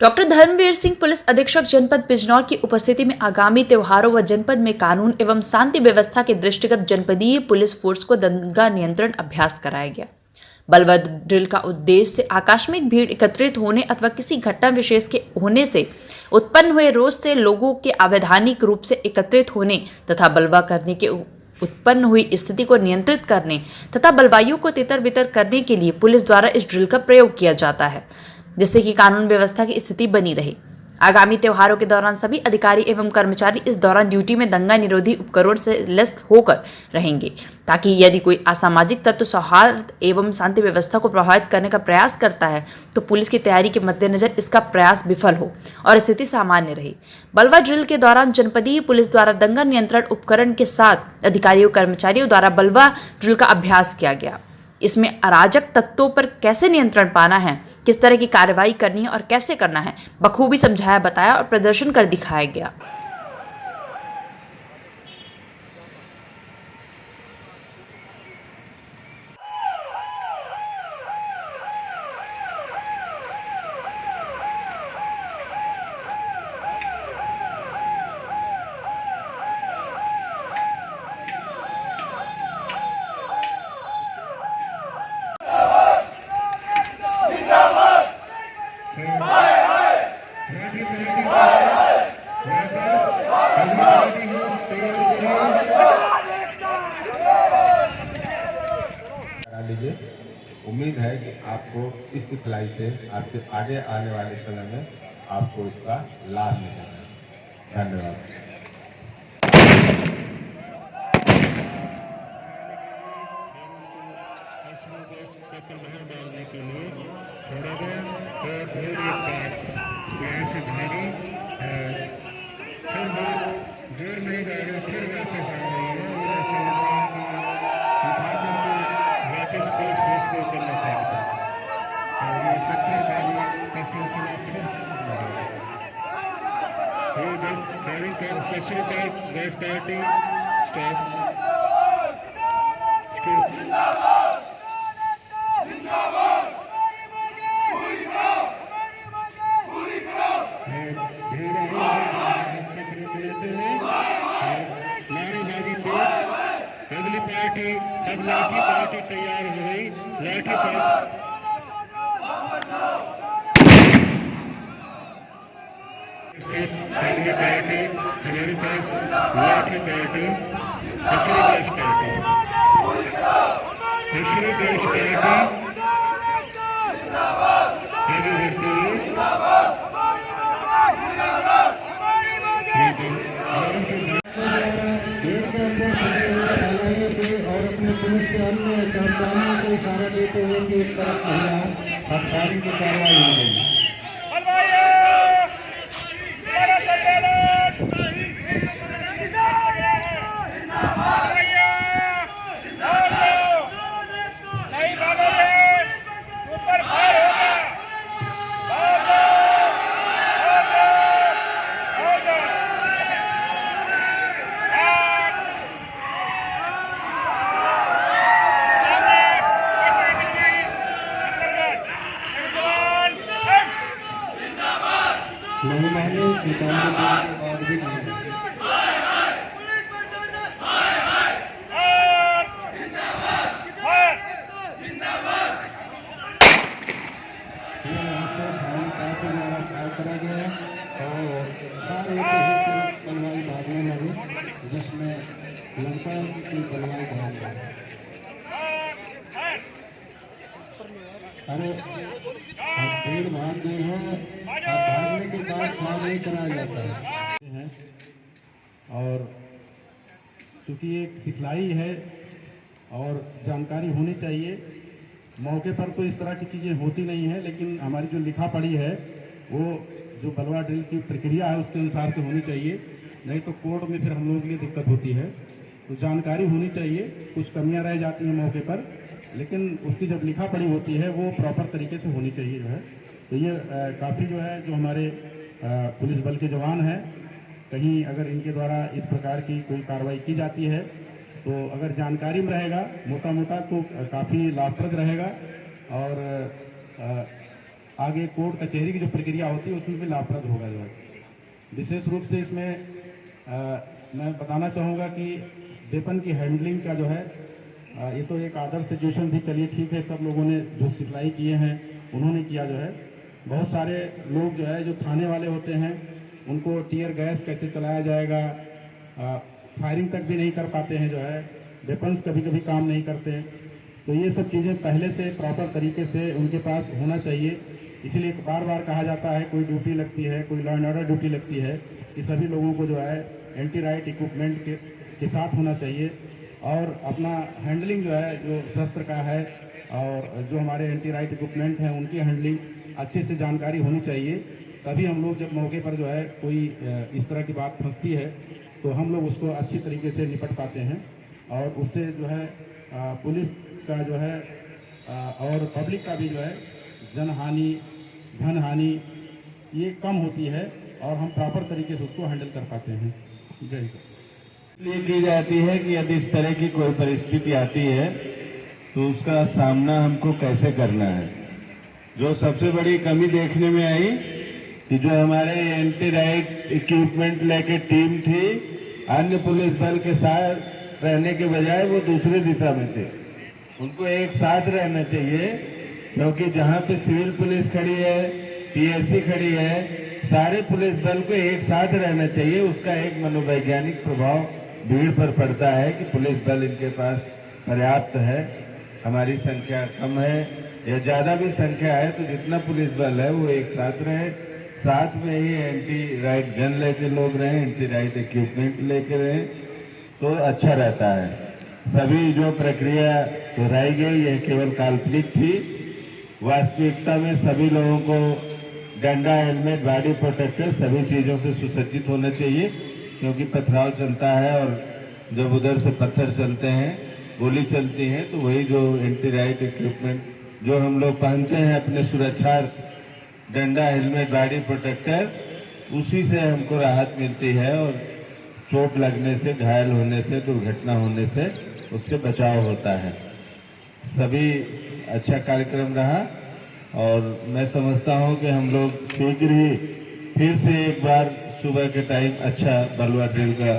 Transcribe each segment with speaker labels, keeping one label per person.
Speaker 1: Doctor Dharmveer Singh police अधीक्षक जनपद बिजनौर की उपस्थिति में आगामी त्योहारों व जनपद में कानून एवं शांति व्यवस्था के दृष्टिगत जनपदीय पुलिस फोर्स को दंगा नियंत्रण अभ्यास कराया गया। बलवा ड्रिल का उद्देश्य आकस्मिक भीड़ एकत्रित होने अथवा किसी घटना विशेष के होने से उत्पन्न हुए रोष से लोगों के अवैधानिक रूप से एकत्रित होने तथा बलवा करने के उत्पन्न हुई स्थिति को नियंत्रित करने तथा बलवाइयों को तितर बितर करने के लिए पुलिस द्वारा इस ड्रिल का प्रयोग किया जाता है, जिससे कि कानून व्यवस्था की स्थिति बनी रहे। आगामी त्योहारों के दौरान सभी अधिकारी एवं कर्मचारी इस दौरान ड्यूटी में दंगा निरोधी उपकरण से लैस होकर रहेंगे, ताकि यदि कोई असामाजिक तत्व सौहार्द एवं शांति व्यवस्था को प्रभावित करने का प्रयास करता है तो पुलिस की तैयारी के मद्देनजर इसका प्रयास विफल हो और स्थिति सामान्य रहे। बलवा ड्रिल के दौरान जनपदीय पुलिस द्वारा दंगा नियंत्रण उपकरण के साथ अधिकारियों कर्मचारियों द्वारा बलवा ड्रिल का अभ्यास किया गया। इसमें अराजक तत्वों पर कैसे नियंत्रण पाना है, किस तरह की कार्रवाई करनी है और कैसे करना है, बखूबी समझाया, बताया और प्रदर्शन कर दिखाया गया।
Speaker 2: लीजिए। उम्मीद है कि आपको इस सिखलाई से आपके आगे आने वाले समय में आपको इसका लाभ मिलेगा। धन्यवाद।
Speaker 3: डालने के लिए छोड़ा गया और फिर एक बार यहाँ से भारी फिर वो दूर नहीं जा रहे, फिर वापस आ रही है और ऐसे वापस पुलिस फोर्स को करना पड़ता है और ये पत्थरबाजी का सिलसिला फिर चारों तरफ पश्चिमी तरफ गैस पार्टी स्टाफ नारेबाजी पे अगली पार्टी अब लाठी पार्टी तैयार हो गई। लाठी पार्टी अगली पार्टी हमारे पास लाठी पार्टी दूसरी देश पार्टी आगे बढ़ती और अपने पुलिस के अन्य कर्मचारियों को इशारा देते हुए कि एक तरफ हथियारी की कार्रवाई हो गई। महिलाएं निकालने के बाद भी नहीं करा गया और सारे बलवाई भागने लगे, जिसमें लगता है कि बलवाई भाग गए। अरे भीड़ भाग गई है, भागने के बाद क्या नहीं कराया जाता है। और चूंकि एक सिखलाई है और जानकारी होनी चाहिए, मौके पर तो इस तरह की चीज़ें होती नहीं है, लेकिन हमारी जो लिखा पढ़ी है वो जो बलवा ड्रिल की प्रक्रिया है उसके अनुसार से होनी चाहिए, नहीं तो कोर्ट में फिर हम लोगों के लिए दिक्कत होती है। तो जानकारी होनी चाहिए, कुछ कमियां रह जाती हैं मौके पर, लेकिन उसकी जब लिखा पढ़ी होती है वो प्रॉपर तरीके से होनी चाहिए जो है। तो ये काफ़ी जो है जो हमारे पुलिस बल के जवान हैं, कहीं अगर इनके द्वारा इस प्रकार की कोई कार्रवाई की जाती है तो अगर जानकारी में रहेगा मोटा मोटा तो काफ़ी लाभप्रद रहेगा और आगे कोर्ट कचहरी की जो प्रक्रिया होती है उसमें भी लाभप्रद होगा जो है। विशेष रूप से इसमें मैं बताना चाहूँगा कि वेपन की हैंडलिंग का जो है ये तो एक आदर्श सिचुएशन थी, चलिए ठीक है, सब लोगों ने जो सिखलाई किए हैं उन्होंने किया जो है। बहुत सारे लोग जो है जो थाने वाले होते हैं उनको टीयर गैस कैसे चलाया जाएगा, फायरिंग तक भी नहीं कर पाते हैं जो है, वेपन्स कभी कभी काम नहीं करते हैं। तो ये सब चीज़ें पहले से प्रॉपर तरीके से उनके पास होना चाहिए। इसलिए बार बार कहा जाता है कोई ड्यूटी लगती है, कोई लॉ एंड ऑर्डर ड्यूटी लगती है, कि सभी लोगों को जो है एंटी राइट इक्विपमेंट के साथ होना चाहिए और अपना हैंडलिंग जो है जो शस्त्र का है और जो हमारे एंटी राइट इक्विपमेंट हैं उनकी हैंडलिंग अच्छे से जानकारी होनी चाहिए। तभी हम लोग जब मौके पर जो है कोई इस तरह की बात फंसती है तो हम लोग उसको अच्छी तरीके से निपट पाते हैं और उससे जो है पुलिस का जो है और पब्लिक का भी जो है जनहानि धन हानि ये कम होती है और हम प्रॉपर तरीके से उसको हैंडल कर पाते हैं। जय हिंद।
Speaker 4: इसलिए की जाती है कि यदि इस तरह की कोई परिस्थिति आती है तो उसका सामना हमको कैसे करना है। जो सबसे बड़ी कमी देखने में आई कि जो हमारे एंटी राइट इक्विपमेंट लेके टीम थी, अन्य पुलिस बल के साथ रहने के बजाय वो दूसरे दिशा में थे। उनको एक साथ रहना चाहिए, क्योंकि जहां पे सिविल पुलिस खड़ी है, पीएससी खड़ी है, सारे पुलिस बल को एक साथ रहना चाहिए। उसका एक मनोवैज्ञानिक प्रभाव भीड़ पर पड़ता है कि पुलिस बल इनके पास पर्याप्त है, हमारी संख्या कम है या ज्यादा भी संख्या है तो जितना पुलिस बल है वो एक साथ रहे, साथ में ही एंटी राइट गन लेके लोग रहे, एंटी राइट इक्विपमेंट लेके रहे तो अच्छा रहता है। सभी जो प्रक्रिया दोहराई गई यह केवल काल्पनिक थी। वास्तविकता में सभी लोगों को डंडा, हेलमेट, बॉडी प्रोटेक्टर सभी चीजों से सुसज्जित होना चाहिए, क्योंकि पथराव चलता है और जब उधर से पत्थर चलते हैं, गोली चलती है, तो वही जो एंटी राइट इक्विपमेंट जो हम लोग पहनते हैं अपने सुरक्षार्थ, डंडा, हेलमेट, बॉडी प्रोटेक्टर, उसी से हमको राहत मिलती है और चोट लगने से, घायल होने से, दुर्घटना होने से उससे बचाव होता है। सभी अच्छा कार्यक्रम रहा और मैं समझता हूं कि हम लोग शीघ्र ही फिर से एक बार सुबह के टाइम अच्छा बलवा ड्रिल का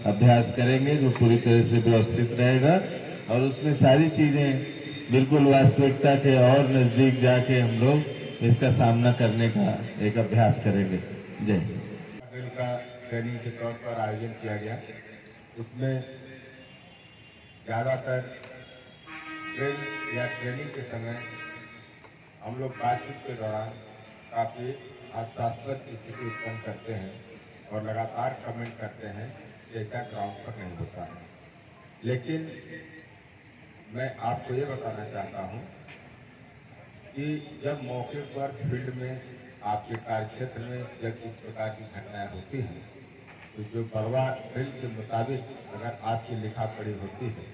Speaker 4: अभ्यास करेंगे जो पूरी तरह से व्यवस्थित रहेगा और उसमें सारी चीजें बिल्कुल वास्तविकता के और नजदीक जाके हम लोग इसका सामना करने का एक अभ्यास करेंगे। जय
Speaker 2: ड्रिल का ट्रेनिंग के तौर पर आयोजन किया गया। इसमें ज़्यादातर ड्रिल या ट्रेनिंग के समय हम लोग बातचीत के दौरान काफ़ी हास्यास्पद स्थिति उत्पन्न करते हैं और लगातार कमेंट करते हैं, जैसा ग्राउंड पर नहीं होता है। लेकिन मैं आपको ये बताना चाहता हूँ कि जब मौके पर फील्ड में आपके कार्यक्षेत्र में जब इस प्रकार की घटनाएं होती हैं तो जो बलवा ड्रिल के मुताबिक अगर आपकी लिखा पढ़ी होती है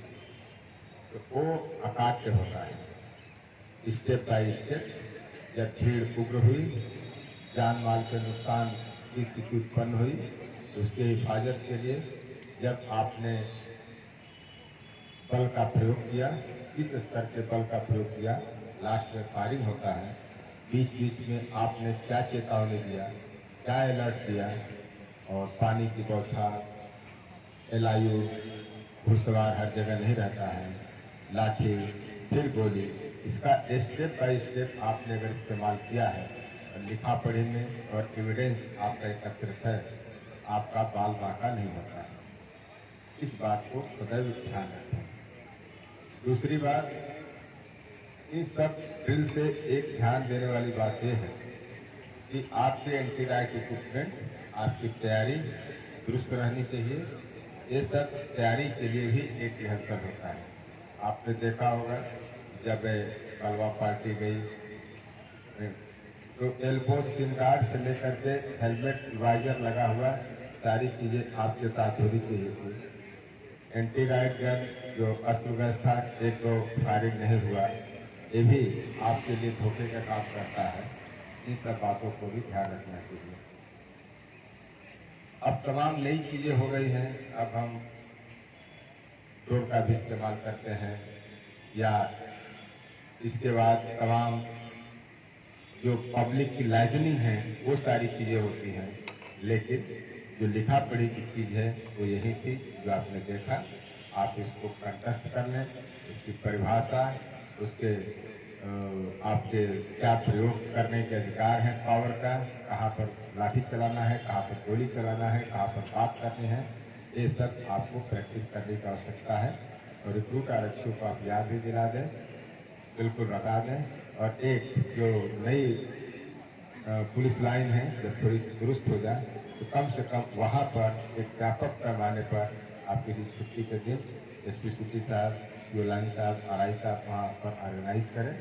Speaker 2: तो वो अकाट्य होता है। स्टेप बाय स्टेप जब भीड़ उग्र हुई, जान माल के नुकसान की स्थिति उत्पन्न हुई, तो उसके हिफाजत के लिए जब आपने बल का प्रयोग किया, किस स्तर के बल का प्रयोग किया, लास्ट में फायरिंग होता है, बीच बीच में आपने क्या चेतावनी दिया, क्या अलर्ट दिया और पानी की बौछार, एलआईयू, घुड़सवार हर जगह नहीं रहता है, लाठी, फिर गोली, इसका स्टेप बाय स्टेप आपने अगर इस्तेमाल किया है और लिखा पढ़ी में और एविडेंस आपका एकत्रित है, आपका बाल बांका नहीं होता है। इस बात को सदैव ध्यान रखें। दूसरी बात, इन सब ड्रिल से एक ध्यान देने वाली बात यह है कि आपके एंटी राइट इक्विपमेंट, आपकी तैयारी दुरुस्त रहनी चाहिए। ये सब तैयारी के लिए भी एक रिहर्सल होता है। आपने देखा होगा जब बलवा पार्टी गई तो एल्बो, सिनगार्ड से लेकर के हेलमेट, वाइजर लगा हुआ सारी चीजें आपके साथ होनी चाहिए थी। एंटी राइट गन जो अस्तव्यस्त था, एक दो फायरिंग नहीं हुआ, ये भी आपके लिए धोखे का काम करता है। इन सब बातों को भी ध्यान रखना चाहिए। अब तमाम नई चीजें हो गई हैं। अब हम ड्रोन का भी इस्तेमाल करते हैं, या इसके बाद तमाम जो पब्लिक की लाइजनिंग है वो सारी चीज़ें होती हैं। लेकिन जो लिखा पढ़ी की चीज़ है वो यही थी जो आपने देखा। आप इसको कंटस्ट कर लें, उसकी परिभाषा, उसके आपके क्या प्रयोग करने के अधिकार हैं पावर का, कहाँ पर लाठी चलाना है, कहाँ पर गोली चलाना है, कहाँ पर बात करनी है, ये सब आपको प्रैक्टिस करने की आवश्यकता है। और रिक्रूट आरक्षियों को आप याद भी दिला दें, बिल्कुल बता दें। और एक जो नई पुलिस लाइन है जब थोड़ी सी दुरुस्त हो जाए तो कम से कम वहाँ पर एक व्यापक पैमाने पर आप किसी छुट्टी के दिन एसपी सिटी साहब, सीओ लाइन साहब, आरआई साहब वहाँ पर ऑर्गेनाइज करें